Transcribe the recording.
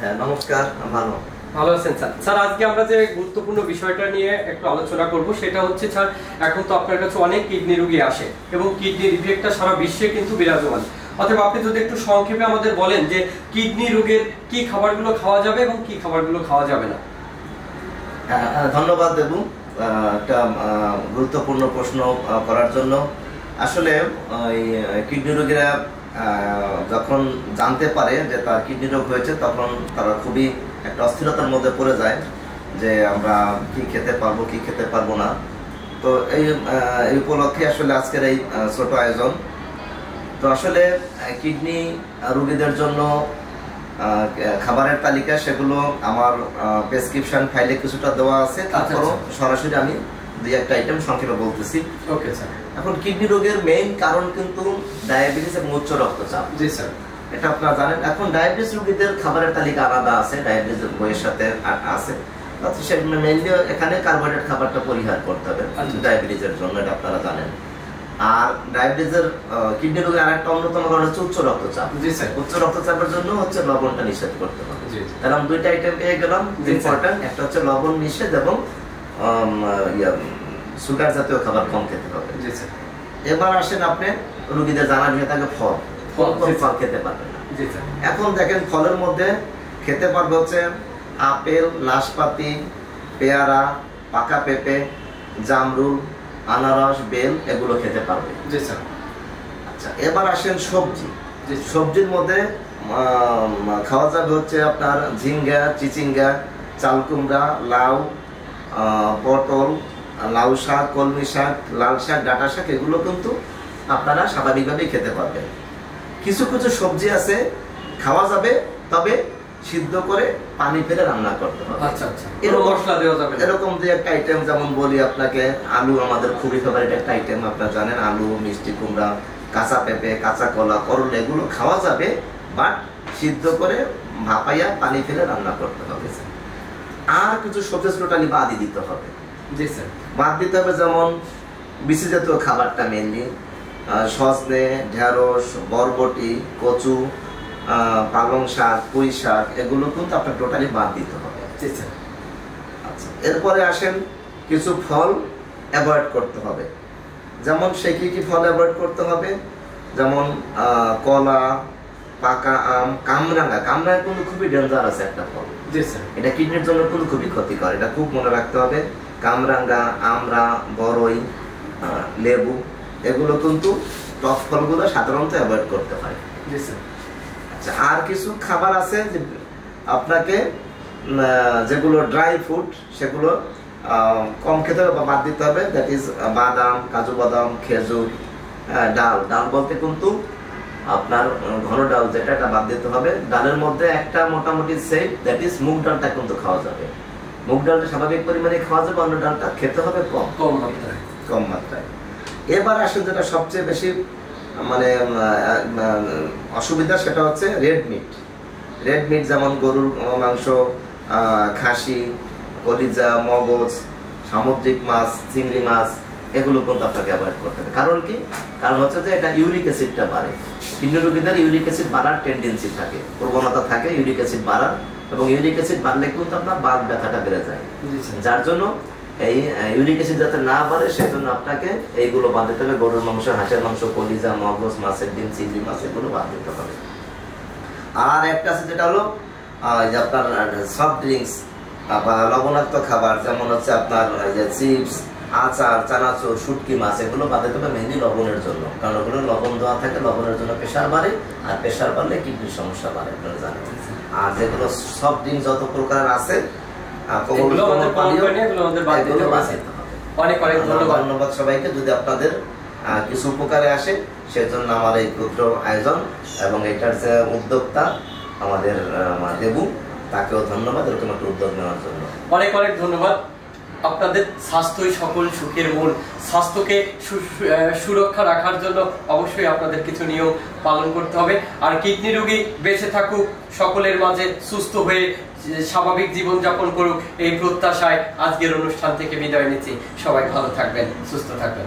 হ্যাঁ নমস্কার, ভালো আছেন স্যার? স্যার আজকে আমরা যে গুরুত্বপূর্ণ বিষয়টা নিয়ে একটু আলোচনা করব সেটা হচ্ছে স্যার, এখন তো আপনার কাছে অনেক কিডনি রোগী আসে এবং কিডনির ইফেক্টটা সারা বিশ্বে কিন্তু বিরাজমান। অতএব আপনি যদি একটু সংক্ষেপে আমাদের বলেন যে কিডনি রোগের কি খাবারগুলো খাওয়া যাবে এবং কি খাবারগুলো খাওয়া যাবে না। ধন্যবাদ দেবু একটা গুরুত্বপূর্ণ প্রশ্ন করার জন্য। আসলে কিডনি রোগীরা যখন জানতে পারে যে তার কিডনি রোগ হয়েছে তখন তারা খুবই একটা অস্থিরতার মধ্যে পড়ে যায় যে আমরা কি খেতে পারবো কি খেতে পারবো না। তো এই উপলক্ষে আসলে আজকের এই ছোট আয়োজন। তো আসলে কিডনি রোগীদের জন্য খাবারের তালিকা সেগুলো আমার প্রেসক্রিপশন ফাইলে কিছুটা দেওয়া আছে, তারপরও সরাসরি আমি দুই একটা আইটেম সংক্ষেপে বলতেছি। Okay sir. এখন কিডনি রোগের মেইন কারণ কিন্তু ডায়াবেটিস এবং উচ্চ রক্তচাপ। জি স্যার, এটা আপনারা জানেন। এখন ডায়াবেটিস রোগীদের খাবারের তালিকা আলাদা আছে, ডায়াবেটিস বইয়ের সাথে আছে। মেইনলি এখানে কার্বোহাইড্রেট খাবারটা পরিহার করতে হবে ডায়াবেটিসের জন্য, এটা আপনারা জানেন। আর ডায়াবেটিসের কিডনি রোগের আরেকটা অন্যতম কারণ হচ্ছে উচ্চ রক্তচাপ। জি স্যার, উচ্চ রক্তচাপের জন্য হচ্ছে লবণটা নিষেধ করতে হবে। তাহলে আমি দুইটা আইটেম পেয়ে গেলাম ইম্পর্টেন্ট, একটা হচ্ছে লবণ নিষেধ এবং সুগার জাতীয় খাবার কম খেতে হবে। জি স্যার। এবার আসেন আপনি রোগীদের জানা হয়ে থাকে ফল খেতে পারবেন না। জি স্যার। এখন দেখেন ফলের মধ্যে খেতে পারবে হচ্ছে আপেল, নাশপাতি, পেয়ারা, পাকা পেঁপে, জামরুল, আনারস, বেল, এগুলো খেতে পারবে। জি স্যার। আচ্ছা, এবার আসেন সবজি। সবজির মধ্যে খাওয়া যাবে হচ্ছে আপনার ঝিঙ্গা, চিচিঙ্গা, চালকুমড়া, লাউ, পটল, লাউ শাক, কলমি শাক, লাল শাক, ডাঁটা শাক, এগুলো কিন্তু আপনারা স্বাভাবিকভাবেই খেতে পারবেন। কিছু কিছু সবজি আছে খাওয়া যাবে, তবে সিদ্ধ করে পানি ফেলে রান্না করতে হবে। আচ্ছা আচ্ছা, মশলা দেওয়া যাবে এরকম দুই একটা আইটেম। যেমন বলি আপনাকে, আলু আমাদের খুবই ফেভারিট একটা আইটেম, আপনারা জানেন। আলু, মিষ্টি কুমড়া, কাঁচা পেঁপে, কাঁচা কলা, করলা, এগুলো খাওয়া যাবে, বাট সিদ্ধ করে ভাপাইয়া পানি ফেলে রান্না করতে হবে। আর কিছু সবজি টোটালি বাদই দিতে হবে। জি স্যার, বাদ দিতে হবে। যেমন বিচি জাতীয় খাবারটা মেনলি সজনে, ঢেঁড়স, বরবটি, কচু, পালং শাক, পুঁই শাক, এগুলো কিন্তু আপনার টোটালি বাদ দিতে হবে। আচ্ছা, এরপরে আসেন কিছু ফল অ্যাভয়েড করতে হবে। যেমন সে কি ফল অ্যাভয়েড করতে হবে, যেমন কলা, পাকা আম, কামরাঙ্গা। কামরাঙ্গা কিন্তু খুবই ডেঞ্জার আছে একটা ফল। জি স্যার। এটা কিডনির জন্য কিন্তু খুবই ক্ষতিকর, এটা খুব মনে রাখতে হবে। কামরাঙ্গা, আমড়া, বরই, লেবু, এগুলো কিন্তু টক ফলগুলো সাধারণত অ্যাভয়েড করতে হয়। জি স্যার। আচ্ছা, আর কিছু খাবার আছে যে আপনাকে যেগুলো ড্রাই ফ্রুট সেগুলো কম খেতে হবে বা বাদ দিতে হবে। দ্যাট ইজ বাদাম, কাজু বাদাম, খেজুর, ডাল। ডাল বলতে কিন্তু আপনার ঘন ডাল যেটা, এটা বাদ দিতে হবে। ডালের মধ্যে একটা মোটামুটি সেফ, দ্যাট ইজ মুগ ডালটা কিন্তু খাওয়া যাবে। মুগ ডালটা স্বাভাবিক পরিমাণে খাওয়া যাবে, অন্য ডালটা খেতে হবে কম মাত্রায়। এবার আসলে যেটা সবচেয়ে বেশি মানে অসুবিধা, সেটা হচ্ছে রেড মিট। রেড মিট যেমন গরুর মাংস, খাসি, কলিজা, মগজ, সামুদ্রিক মাছ, চিংড়ি মাছ, এগুলো কিন্তু আপনাকে অ্যাভয়েড করতে হবে। কারণ কি? কারণ হচ্ছে যে এটা ইউরিক অ্যাসিডটা বাড়ে। কিডনি রোগীদের ইউরিক অ্যাসিড বাড়ার টেন্ডেন্সি থাকে, প্রবণতা থাকে ইউরিক অ্যাসিড বাড়ার, এবং ইউরিক অ্যাসিড বাড়লে কিন্তু আপনার বাত ব্যথাটা বেড়ে যায়। যার জন্য এই ইউরিক অ্যাসিড যাতে না বাড়ে সেজন্য আপনাকে এইগুলো বাদ দিতে হবে। গরুর মাংস, হাঁসের মাংস, কলিজা, মগজ, মাছের ডিম, চিংড়ি মাছ, এগুলো বাদ দিতে হবে। আর একটা আছে যেটা হলো যে আপনার সফট ড্রিঙ্কস বা লবণাক্ত খাবার, যেমন হচ্ছে আপনার চিপস, আচার, চানাচুর, শুটকি মাছ, এগুলো বাদ দিতে হবে মেনলি লবণের জন্য। কারণ ওগুলো লবণ দেওয়া থাকে, লবণের জন্য প্রেশার বাড়ে, আর প্রেশার বাড়লে কিডনির সমস্যা বাড়ে, আপনারা জানেন। আর যেগুলো সফট ড্রিঙ্কস যত প্রকার আছে, ধন্যবাদ সবাইকে। যদি আপনাদের কিছু উপকারে আসে সেজন্য আমার এই ক্ষুদ্র আয়োজন, এবং এটার যে উদ্যোক্তা আমাদের দেবু, তাকেও ধন্যবাদ এরকম একটা উদ্যোগ নেওয়ার জন্য। অনেক অনেক ধন্যবাদ। আপনাদের স্বাস্থ্যই সকল সুখের মূল। স্বাস্থ্যকে সুরক্ষা রাখার জন্য অবশ্যই আপনাদের কিছু নিয়ম পালন করতে হবে। আর কিডনি রোগী বেঁচে থাকুক, সকলের মাঝে সুস্থ হয়ে স্বাভাবিক জীবনযাপন করুক, এই প্রত্যাশায় আজকের অনুষ্ঠান থেকে বিদায় নিচ্ছি। সবাই ভালো থাকবেন, সুস্থ থাকবেন।